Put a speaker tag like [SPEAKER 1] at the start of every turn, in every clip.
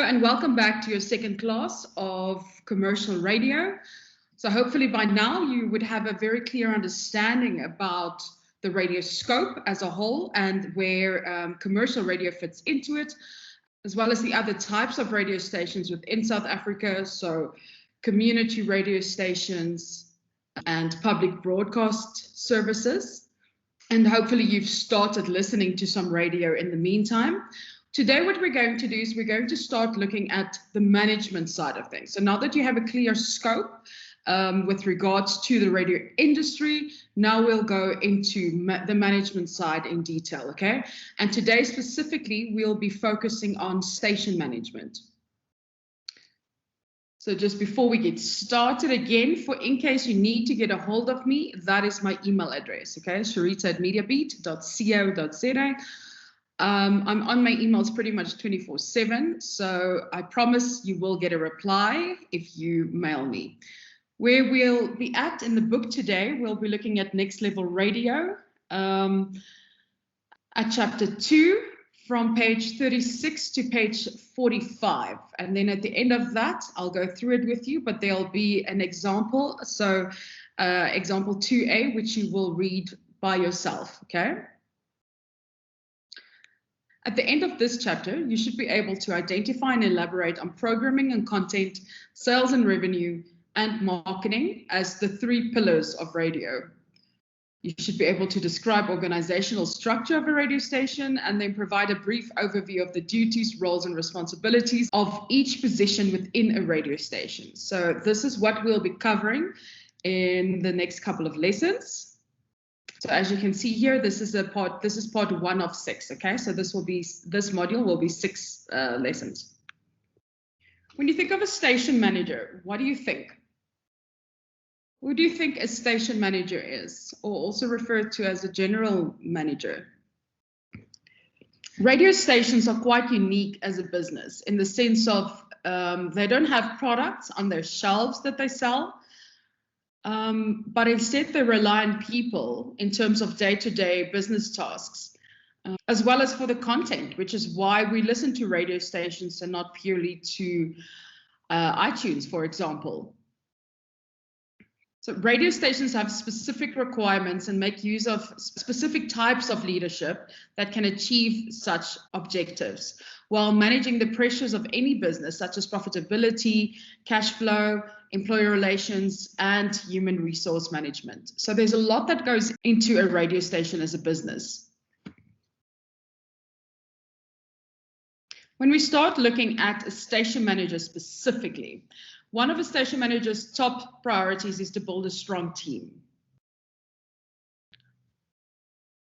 [SPEAKER 1] and welcome back to your second class of commercial radio. So hopefully by now you would have a very clear understanding about the radio scope as a whole and where commercial radio fits into it, as well as the other types of radio stations within South Africa, so community radio stations and public broadcast services. And hopefully you've started listening to some radio in the meantime. Today, what we're going to do is we're going to start looking at the management side of things. So now that you have a clear scope with regards to the radio industry, now we'll go into the management side in detail, okay? And today specifically, we'll be focusing on station management. So just before we get started again, in case you need to get a hold of me, that is my email address, okay? Sharita@mediabeat.co.za. I'm on my emails pretty much 24/7, so I promise you will get a reply if you mail me. Where we'll be at in the book today, we'll be looking at Next Level Radio at chapter 2 from page 36 to page 45. And then at the end of that, I'll go through it with you, but there'll be an example. So example 2A, which you will read by yourself, okay? At the end of this chapter, you should be able to identify and elaborate on programming and content, sales and revenue, and marketing as the 3 pillars of radio. You should be able to describe organizational structure of a radio station and then provide a brief overview of the duties, roles, and responsibilities of each position within a radio station. So this is what we'll be covering in the next couple of lessons. So as you can see here, this is part 1 of 6, okay? So this module will be 6 lessons. When you think of a station manager, what do you think? Who do you think a station manager is, or also referred to as a general manager? Radio stations are quite unique as a business in the sense of they don't have products on their shelves that they sell. But instead they rely on people in terms of day-to-day business tasks, as well as for the content, which is why we listen to radio stations and not purely to iTunes, for example. So radio stations have specific requirements and make use of specific types of leadership that can achieve such objectives, while managing the pressures of any business, such as profitability, cash flow, employer relations, and human resource management. So there's a lot that goes into a radio station as a business. When we start looking at a station manager specifically, one of a station manager's top priorities is to build a strong team.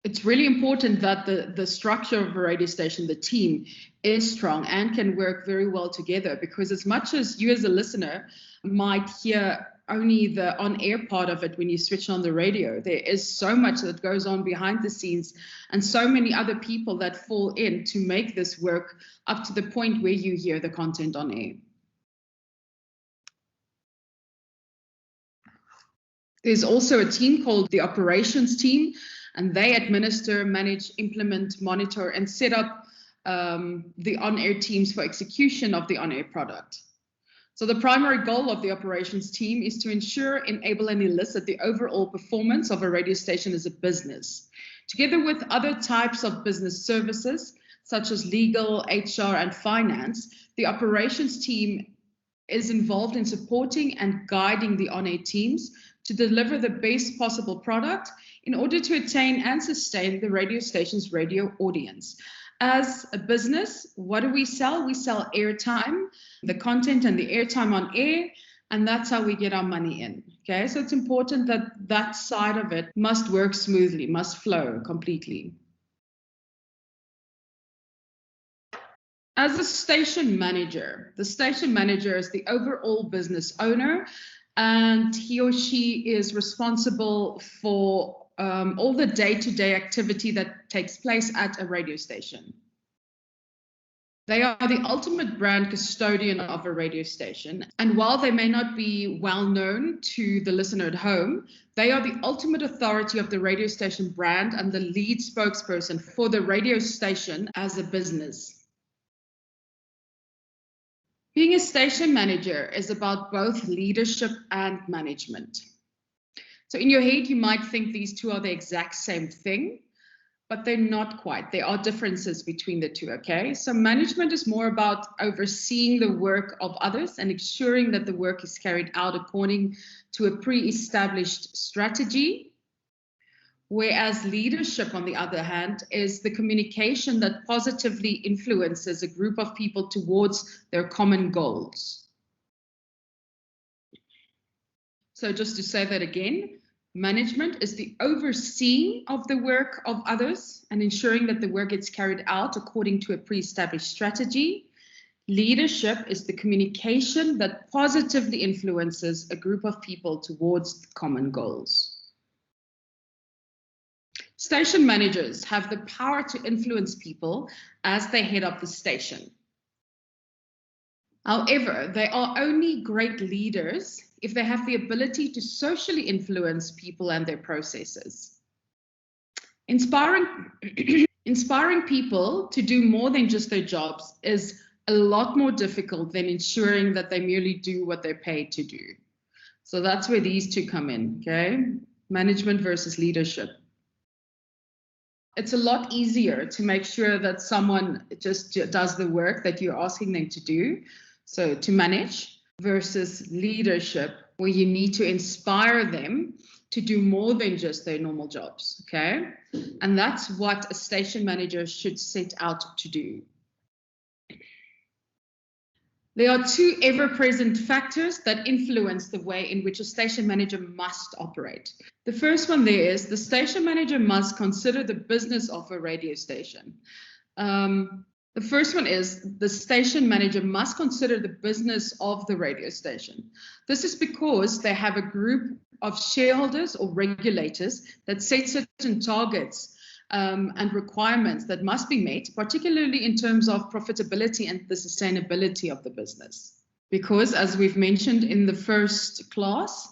[SPEAKER 1] It's really important that the structure of a radio station, the team, is strong and can work very well together, because as much as you as a listener might hear only the on-air part of it when you switch on the radio, there is so much that goes on behind the scenes and so many other people that fall in to make this work up to the point where you hear the content on air. There's also a team called the operations team, and they administer, manage, implement, monitor, and set up the on-air teams for execution of the on-air product. So the primary goal of the operations team is to ensure, enable, and elicit the overall performance of a radio station as a business. Together with other types of business services, such as legal, HR, and finance, the operations team is involved in supporting and guiding the on-air teams to deliver the best possible product in order to attain and sustain the radio station's radio audience. As a business, what do we sell? We sell airtime, the content and the airtime on air, and that's how we get our money in. Okay, so it's important that that side of it must work smoothly, must flow completely. As a station manager, the station manager is the overall business owner, and he or she is responsible for all the day-to-day activity that takes place at a radio station. They are the ultimate brand custodian of a radio station, and while they may not be well known to the listener at home, they are the ultimate authority of the radio station brand and the lead spokesperson for the radio station as a business. Being a station manager is about both leadership and management. So in your head, you might think these two are the exact same thing, but they're not quite. There are differences between the two, okay? So management is more about overseeing the work of others and ensuring that the work is carried out according to a pre-established strategy. Whereas leadership, on the other hand, is the communication that positively influences a group of people towards their common goals. So just to say that again, management is the overseeing of the work of others and ensuring that the work gets carried out according to a pre-established strategy. Leadership is the communication that positively influences a group of people towards common goals. Station managers have the power to influence people as they head up the station. However, they are only great leaders if they have the ability to socially influence people and their processes. Inspiring people to do more than just their jobs is a lot more difficult than ensuring that they merely do what they're paid to do. So that's where these two come in, okay? Management versus leadership. It's a lot easier to make sure that someone just does the work that you're asking them to do, so to manage, versus leadership, where you need to inspire them to do more than just their normal jobs, okay? And that's what a station manager should set out to do. There are two ever-present factors that influence the way in which a station manager must operate. The first one there is the station manager must consider the business of a radio station. The first one is the station manager must consider the business of the radio station. This is because they have a group of shareholders or regulators that set certain targets and requirements that must be met, particularly in terms of profitability and the sustainability of the business. Because, as we've mentioned in the first class,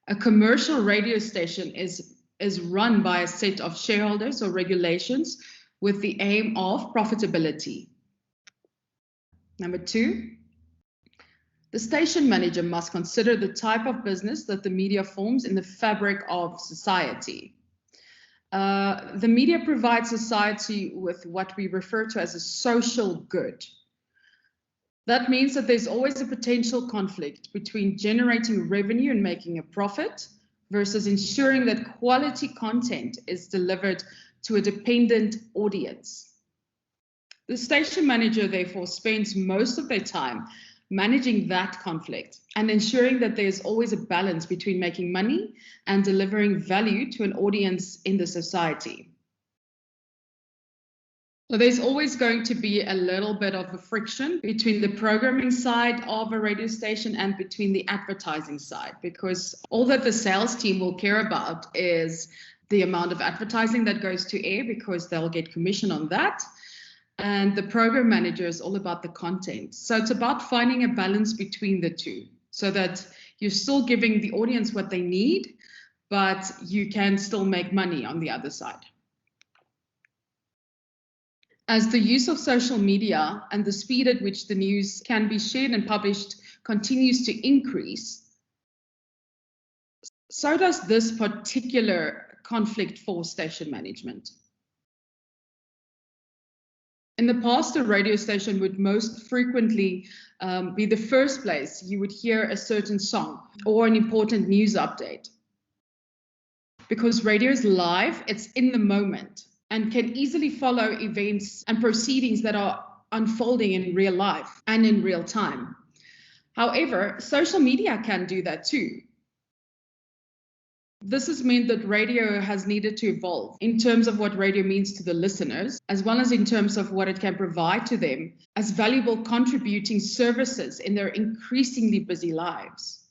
[SPEAKER 1] a commercial radio station is run by a set of shareholders or regulations with the aim of profitability. Number two, the station manager must consider the type of business that the media forms in the fabric of society. The media provides society with what we refer to as a social good. That means that there's always a potential conflict between generating revenue and making a profit versus ensuring that quality content is delivered to a dependent audience. The station manager, therefore, spends most of their time managing that conflict and ensuring that there's always a balance between making money and delivering value to an audience in the society. So there's always going to be a little bit of a friction between the programming side of a radio station and between the advertising side, because all that the sales team will care about is the amount of advertising that goes to air, because they'll get commission on that. And the program manager is all about the content. So it's about finding a balance between the two so that you're still giving the audience what they need, but you can still make money on the other side. As the use of social media and the speed at which the news can be shared and published continues to increase, so does this particular conflict for station management. In the past, a radio station would most frequently be the first place you would hear a certain song or an important news update. Because radio is live, it's in the moment and can easily follow events and proceedings that are unfolding in real life and in real time. However, social media can do that too. This has meant that radio has needed to evolve in terms of what radio means to the listeners, as well as in terms of what it can provide to them as valuable contributing services in their increasingly busy lives.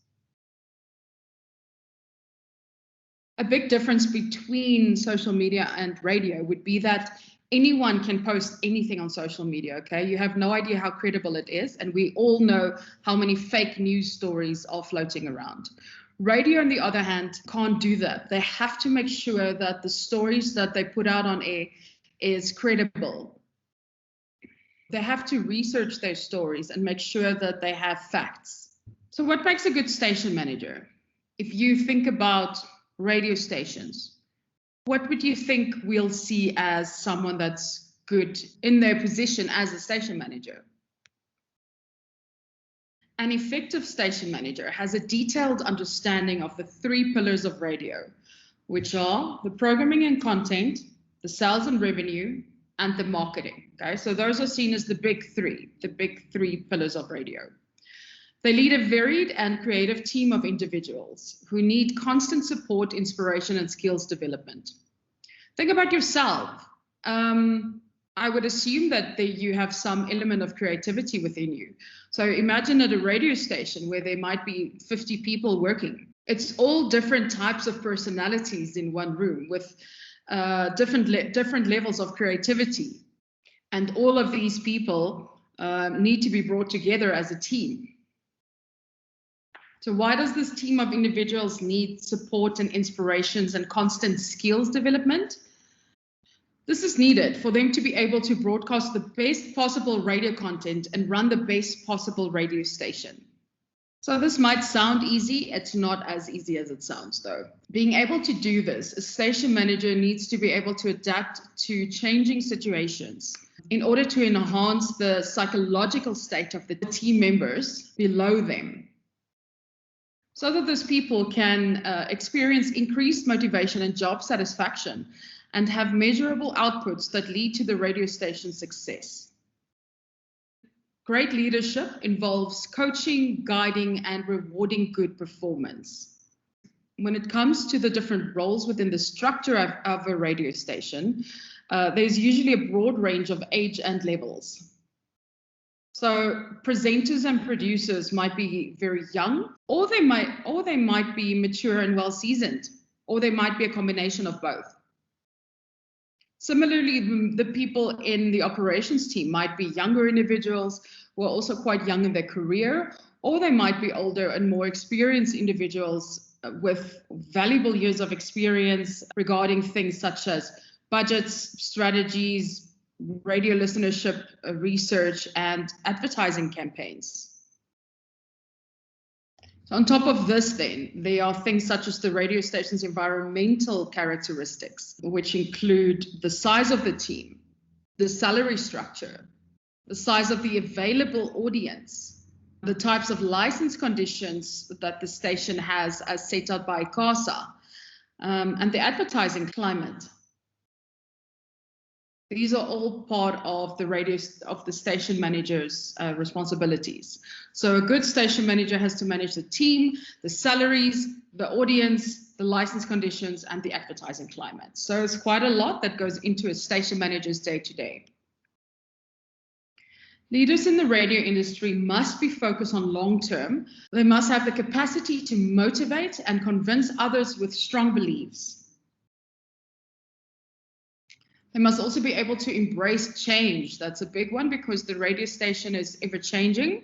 [SPEAKER 1] A big difference between social media and radio would be that anyone can post anything on social media, okay? You have no idea how credible it is, and we all know how many fake news stories are floating around. Radio, on the other hand, can't do that. They have to make sure that the stories that they put out on air is credible. They have to research their stories and make sure that they have facts. So what makes a good station manager? If you think about radio stations, what would you think we'll see as someone that's good in their position as a station manager? An effective station manager has a detailed understanding of the 3 pillars of radio, which are the programming and content, the sales and revenue, and the marketing. Okay, so those are seen as the big 3 pillars of radio. They lead a varied and creative team of individuals who need constant support, inspiration, and skills development. Think about yourself. I would assume that you have some element of creativity within you. So imagine at a radio station where there might be 50 people working. It's all different types of personalities in one room with different levels of creativity. And all of these people need to be brought together as a team. So why does this team of individuals need support and inspirations and constant skills development? This is needed for them to be able to broadcast the best possible radio content and run the best possible radio station. So this might sound easy. It's not as easy as it sounds, though. Being able to do this, a station manager needs to be able to adapt to changing situations in order to enhance the psychological state of the team members below them, so that those people can experience increased motivation and job satisfaction and have measurable outputs that lead to the radio station's success. Great leadership involves coaching, guiding, and rewarding good performance. When it comes to the different roles within the structure of a radio station, there's usually a broad range of age and levels. So presenters and producers might be very young, or they might be mature and well-seasoned, or they might be a combination of both. Similarly, the people in the operations team might be younger individuals who are also quite young in their career, or they might be older and more experienced individuals with valuable years of experience regarding things such as budgets, strategies, radio listenership, research, and advertising campaigns. So on top of this, then, there are things such as the radio station's environmental characteristics, which include the size of the team, the salary structure, the size of the available audience, the types of license conditions that the station has as set out by ICASA, and the advertising climate. These are all part of the station manager's responsibilities. So a good station manager has to manage the team, the salaries, the audience, the license conditions, and the advertising climate. So it's quite a lot that goes into a station manager's day-to-day. Leaders in the radio industry must be focused on long-term. They must have the capacity to motivate and convince others with strong beliefs. They must also be able to embrace change. That's a big one because the radio station is ever changing,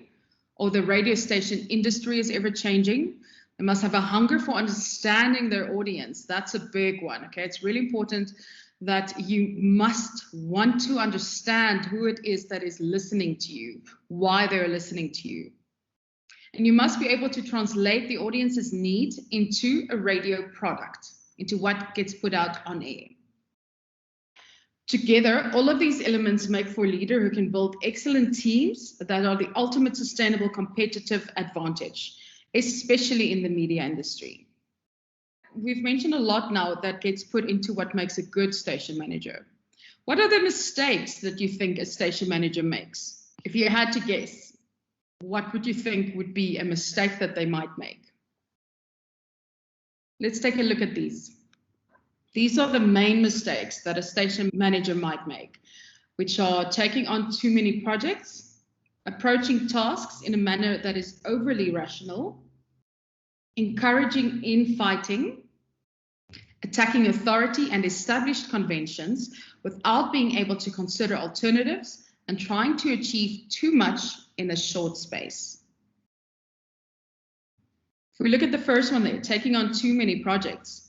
[SPEAKER 1] or the radio station industry is ever changing. They must have a hunger for understanding their audience. That's a big one. Okay, it's really important that you must want to understand who it is that is listening to you, why they're listening to you. And you must be able to translate the audience's need into a radio product, into what gets put out on air. Together, all of these elements make for a leader who can build excellent teams that are the ultimate sustainable competitive advantage, especially in the media industry. We've mentioned a lot now that gets put into what makes a good station manager. What are the mistakes that you think a station manager makes? If you had to guess, what would you think would be a mistake that they might make? Let's take a look at these. These are the main mistakes that a station manager might make, which are taking on too many projects, approaching tasks in a manner that is overly rational, encouraging infighting, attacking authority and established conventions without being able to consider alternatives, and trying to achieve too much in a short space. If we look at the first one there, taking on too many projects.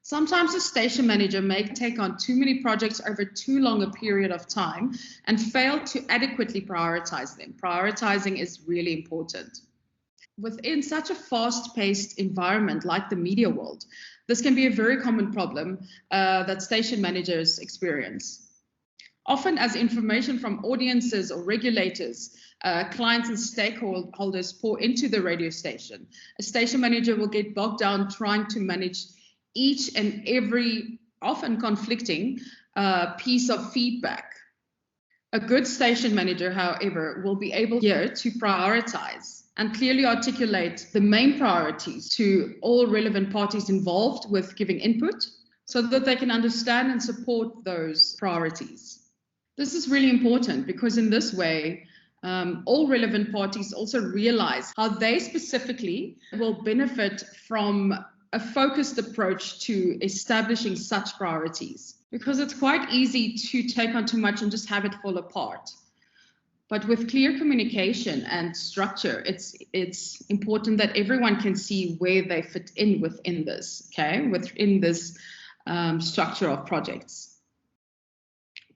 [SPEAKER 1] Sometimes a station manager may take on too many projects over too long a period of time and fail to adequately prioritize them. Prioritizing is really important. Within such a fast-paced environment like the media world, this can be a very common problem that station managers experience. Often as information from audiences or regulators, clients and stakeholders pour into the radio station, a station manager will get bogged down trying to manage each and every, often conflicting, piece of feedback. A good station manager, however, will be able here to prioritize and clearly articulate the main priorities to all relevant parties involved with giving input so that they can understand and support those priorities. This is really important because in this way, all relevant parties also realize how they specifically will benefit from a focused approach to establishing such priorities, because it's quite easy to take on too much and just have it fall apart. But with clear communication and structure, it's important that everyone can see where they fit in within this, okay, within this structure of projects.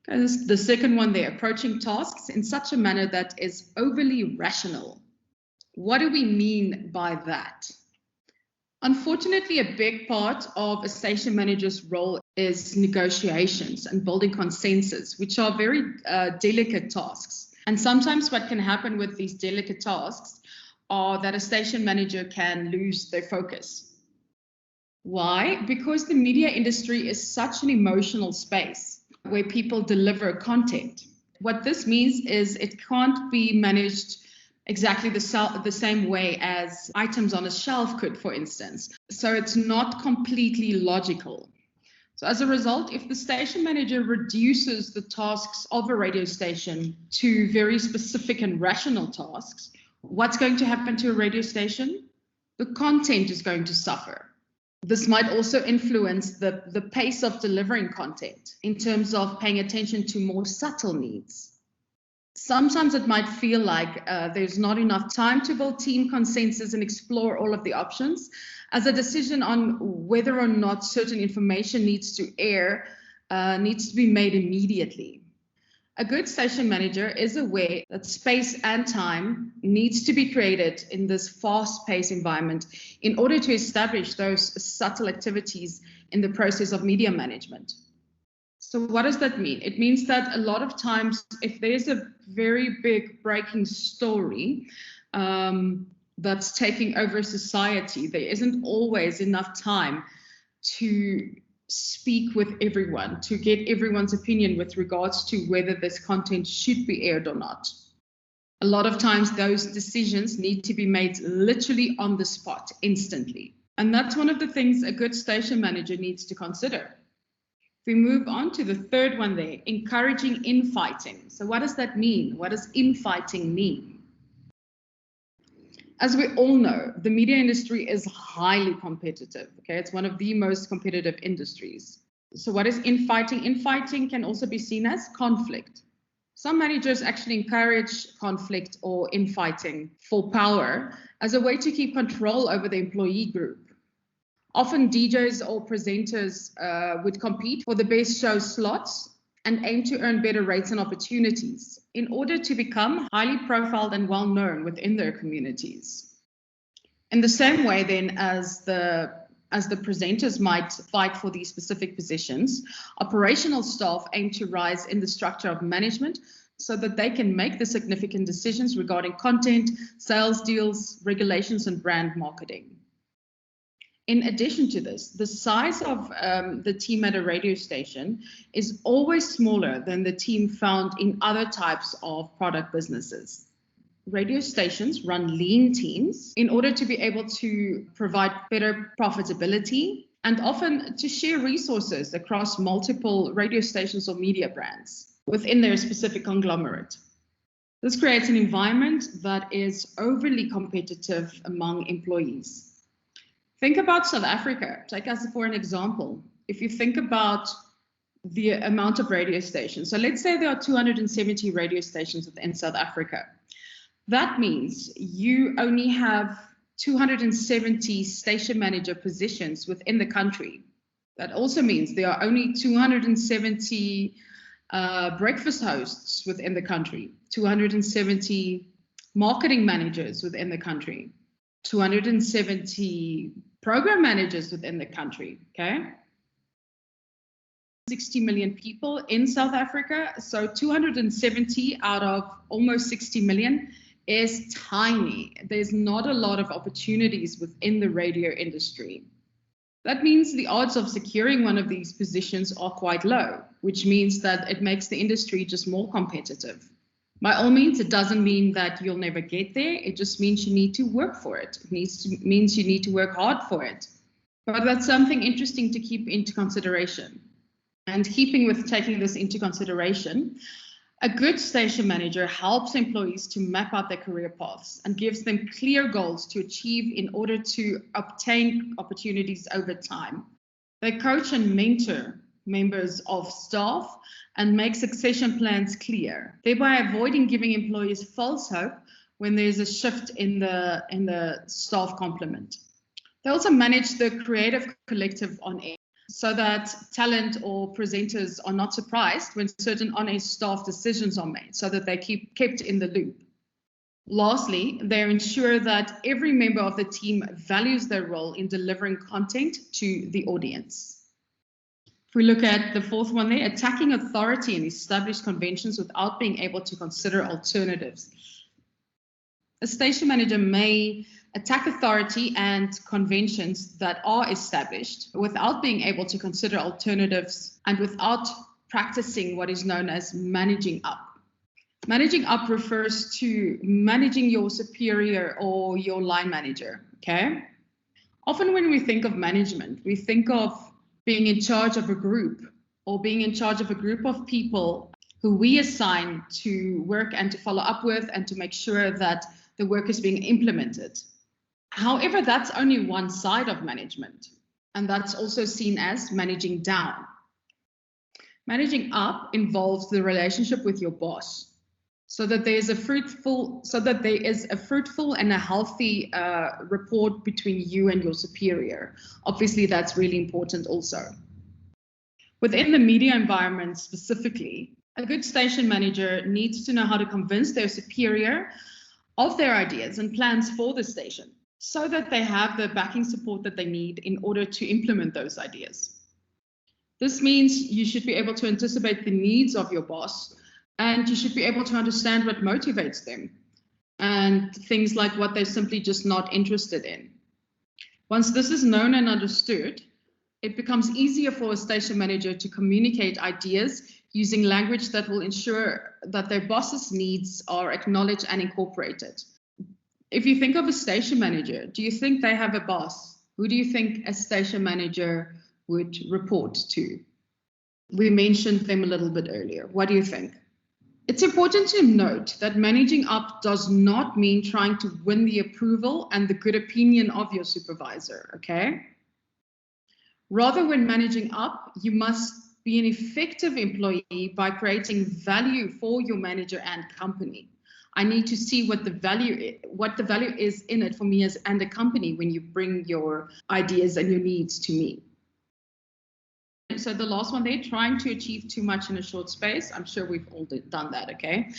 [SPEAKER 1] Okay, the second one there, approaching tasks in such a manner that is overly rational. What do we mean by that? Unfortunately, a big part of a station manager's role is negotiations and building consensus, which are very delicate tasks. And sometimes what can happen with these delicate tasks are that a station manager can lose their focus. Why? Because the media industry is such an emotional space where people deliver content. What this means is it can't be managed exactly the same way as items on a shelf could, for instance. So it's not completely logical. So as a result, if the station manager reduces the tasks of a radio station to very specific and rational tasks, what's going to happen to a radio station? The content is going to suffer. This might also influence the pace of delivering content in terms of paying attention to more subtle needs. Sometimes it might feel like there's not enough time to build team consensus and explore all of the options, as a decision on whether or not certain information needs to air needs to be made immediately. A good station manager is aware that space and time needs to be created in this fast-paced environment in order to establish those subtle activities in the process of media management. So what does that mean? It means that a lot of times, if there's a very big breaking story that's taking over society, there isn't always enough time to speak with everyone, to get everyone's opinion with regards to whether this content should be aired or not. A lot of times those decisions need to be made literally on the spot, instantly. And that's one of the things a good station manager needs to consider. We move on to the third one there, encouraging infighting. So what does that mean? What does infighting mean? As we all know, the media industry is highly competitive. Okay, it's one of the most competitive industries. So what is infighting? Infighting can also be seen as conflict. Some managers actually encourage conflict or infighting for power as a way to keep control over the employee group. Often DJs or presenters would compete for the best show slots and aim to earn better rates and opportunities in order to become highly profiled and well known within their communities. In the same way then as the presenters might fight for these specific positions, operational staff aim to rise in the structure of management so that they can make the significant decisions regarding content, sales deals, regulations, and brand marketing. In addition to this, the size of the team at a radio station is always smaller than the team found in other types of product businesses. Radio stations run lean teams in order to be able to provide better profitability and often to share resources across multiple radio stations or media brands within their specific conglomerate. This creates an environment that is overly competitive among employees. Think about South Africa. Take us for an example. If you think about the amount of radio stations, so let's say there are 270 radio stations within South Africa. That means you only have 270 station manager positions within the country. That also means there are only 270 breakfast hosts within the country, 270 marketing managers within the country, 270 program managers within the country, okay? 60 million people in South Africa, so 270 out of almost 60 million is tiny. There's not a lot of opportunities within the radio industry. That means the odds of securing one of these positions are quite low, which means that it makes the industry just more competitive. By all means, it doesn't mean that you'll never get there. It just means you need to work for it. It means you need to work hard for it. But that's something interesting to keep into consideration. And keeping with taking this into consideration, a good station manager helps employees to map out their career paths and gives them clear goals to achieve in order to obtain opportunities over time. They coach and mentor members of staff and make succession plans clear, thereby avoiding giving employees false hope when there's a shift in the staff complement. They also manage the creative collective on air, so that talent or presenters are not surprised when certain on-air staff decisions are made, so that they kept in the loop. Lastly, they ensure that every member of the team values their role in delivering content to the audience. If we look at the fourth one there, attacking authority and established conventions without being able to consider alternatives. A station manager may attack authority and conventions that are established without being able to consider alternatives and without practicing what is known as managing up. Managing up refers to managing your superior or your line manager, okay? Often when we think of management, we think of being in charge of a group or being in charge of a group of people who we assign to work and to follow up with and to make sure that the work is being implemented. However, that's only one side of management, and that's also seen as managing down. Managing up involves the relationship with your boss, so that there is a fruitful and a healthy rapport between you and your superior. Obviously, that's really important also. Within the media environment specifically, a good station manager needs to know how to convince their superior of their ideas and plans for the station, so that they have the backing support that they need in order to implement those ideas. This means you should be able to anticipate the needs of your boss, and you should be able to understand what motivates them and things like what they're simply just not interested in. Once this is known and understood, it becomes easier for a station manager to communicate ideas using language that will ensure that their boss's needs are acknowledged and incorporated. If you think of a station manager, do you think they have a boss? Who do you think a station manager would report to? We mentioned them a little bit earlier. What do you think? It's important to note that managing up does not mean trying to win the approval and the good opinion of your supervisor, okay? Rather, when managing up, you must be an effective employee by creating value for your manager and company. I need to see what the value is in it for me and a company when you bring your ideas and your needs to me. So the last one there, trying to achieve too much in a short space. I'm sure we've all done that, okay?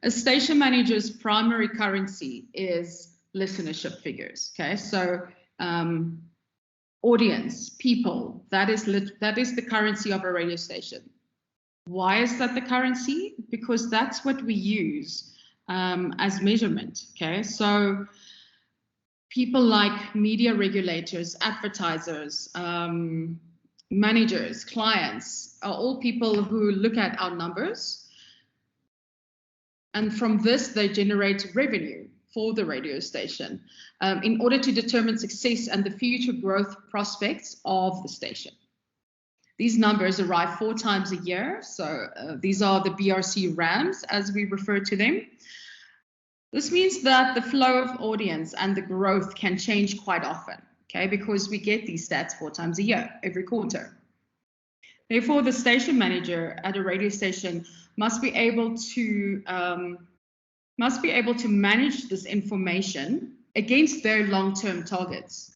[SPEAKER 1] A station manager's primary currency is listenership figures, okay? So audience, people, that is the currency of a radio station. Why is that the currency? Because that's what we use as measurement, okay? So people like media regulators, advertisers, managers, clients are all people who look at our numbers, and from this they generate revenue for the radio station in order to determine success and the future growth prospects of the station. These numbers arrive 4 times a year, so these are the BRC RAMs as we refer to them. This means that the flow of audience and the growth can change quite often, okay, because we get these stats 4 times a year, every quarter. Therefore, the station manager at a radio station must be able to manage this information against their long-term targets.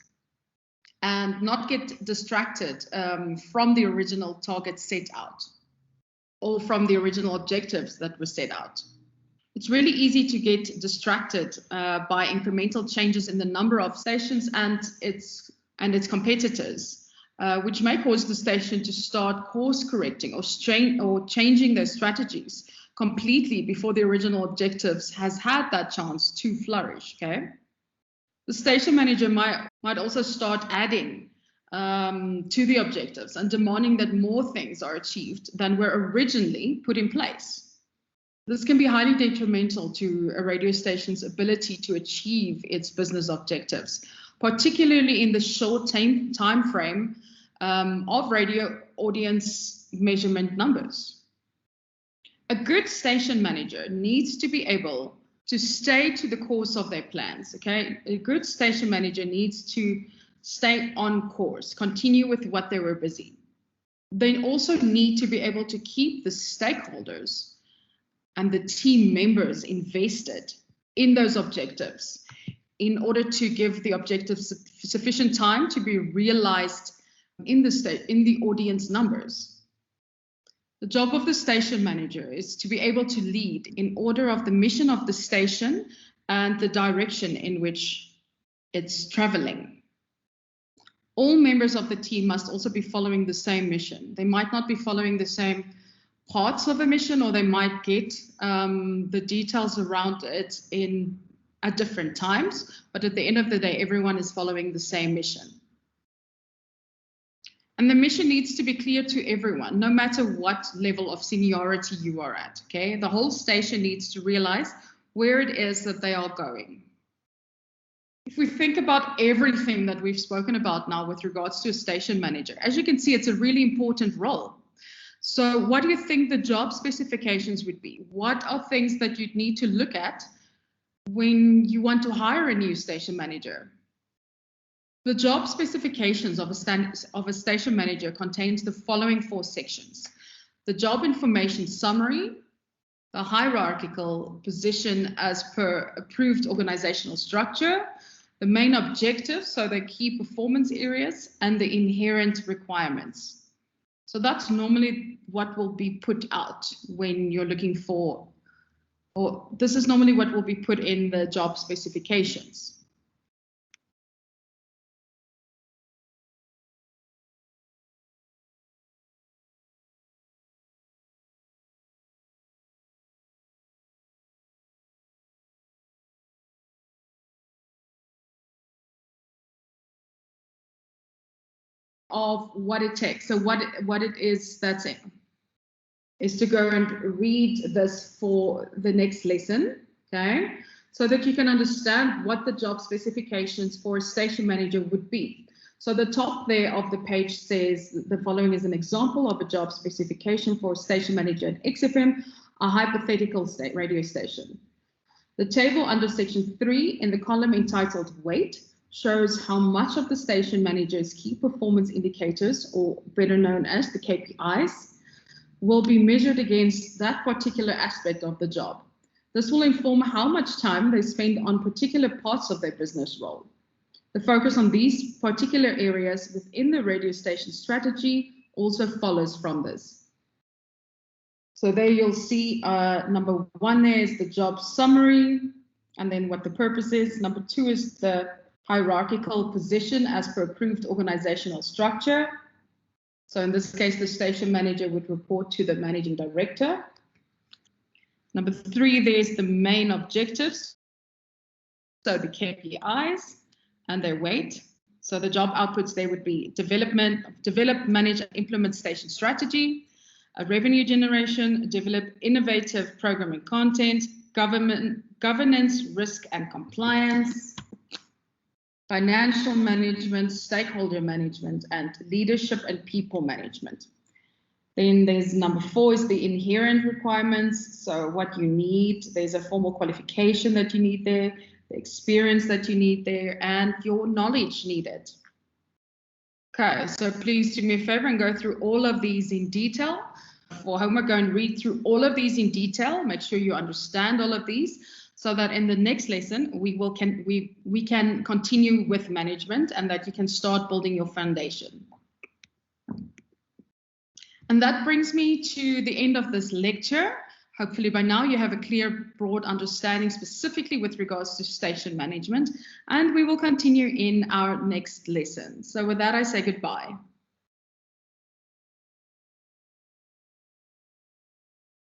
[SPEAKER 1] and not get distracted from the original target set out or from the original objectives that were set out. It's really easy to get distracted by incremental changes in the number of stations and its competitors, which may cause the station to start course correcting or changing their strategies completely before the original objectives has had that chance to flourish. Okay, the station manager might also start adding to the objectives and demanding that more things are achieved than were originally put in place. This can be highly detrimental to a radio station's ability to achieve its business objectives, particularly in the short time frame of radio audience measurement numbers. A good station manager needs to be able to stay to the course of their plans. Okay, a good station manager needs to stay on course, continue with what they were busy. They also need to be able to keep the stakeholders and the team members invested in those objectives in order to give the objectives sufficient time to be realized in the audience numbers. The job of the station manager is to be able to lead in order of the mission of the station and the direction in which it's traveling. All members of the team must also be following the same mission. They might not be following the same parts of a mission, or they might get the details around it at different times, but at the end of the day, everyone is following the same mission. And the mission needs to be clear to everyone, no matter what level of seniority you are at. Okay, the whole station needs to realize where it is that they are going. If we think about everything that we've spoken about now with regards to a station manager, as you can see, it's a really important role. So what do you think the job specifications would be? What are things that you'd need to look at when you want to hire a new station manager? The job specifications of a station manager contains the following 4 sections: the job information summary, the hierarchical position as per approved organizational structure, the main objectives, so the key performance areas, and the inherent requirements. So that's normally what will be put out when you're looking for, or this is normally what will be put in the job specifications. Of what it takes. So what it is that's in is to go and read this for the next lesson, okay? So that you can understand what the job specifications for a station manager would be. So the top there of the page says the following is an example of a job specification for a station manager at XFM, a hypothetical radio station. The table under section 3 in the column entitled Weight shows how much of the station manager's key performance indicators, or better known as the KPIs, will be measured against that particular aspect of the job. This will inform how much time they spend on particular parts of their business role. The focus on these particular areas within the radio station strategy also follows from this. So there you'll see number 1 there is the job summary, and then what the purpose is. Number 2 is the hierarchical position as per approved organizational structure. So in this case, the station manager would report to the managing director. Number 3, there's the main objectives. So the KPIs and their weight. So the job outputs there would be develop, manage, and implement station strategy, revenue generation, develop innovative programming content, governance, risk and compliance, financial management, stakeholder management, and leadership and people management. Then there's number 4 is the inherent requirements. So what you need, there's a formal qualification that you need there, the experience that you need there, and your knowledge needed. Okay, so please do me a favor and go through all of these in detail. For homework, go and read through all of these in detail. Make sure you understand all of these, so that in the next lesson we can continue with management and that you can start building your foundation. And that brings me to the end of this lecture. Hopefully by now you have a clear, broad understanding specifically with regards to station management, and we will continue in our next lesson. So with that, I say goodbye.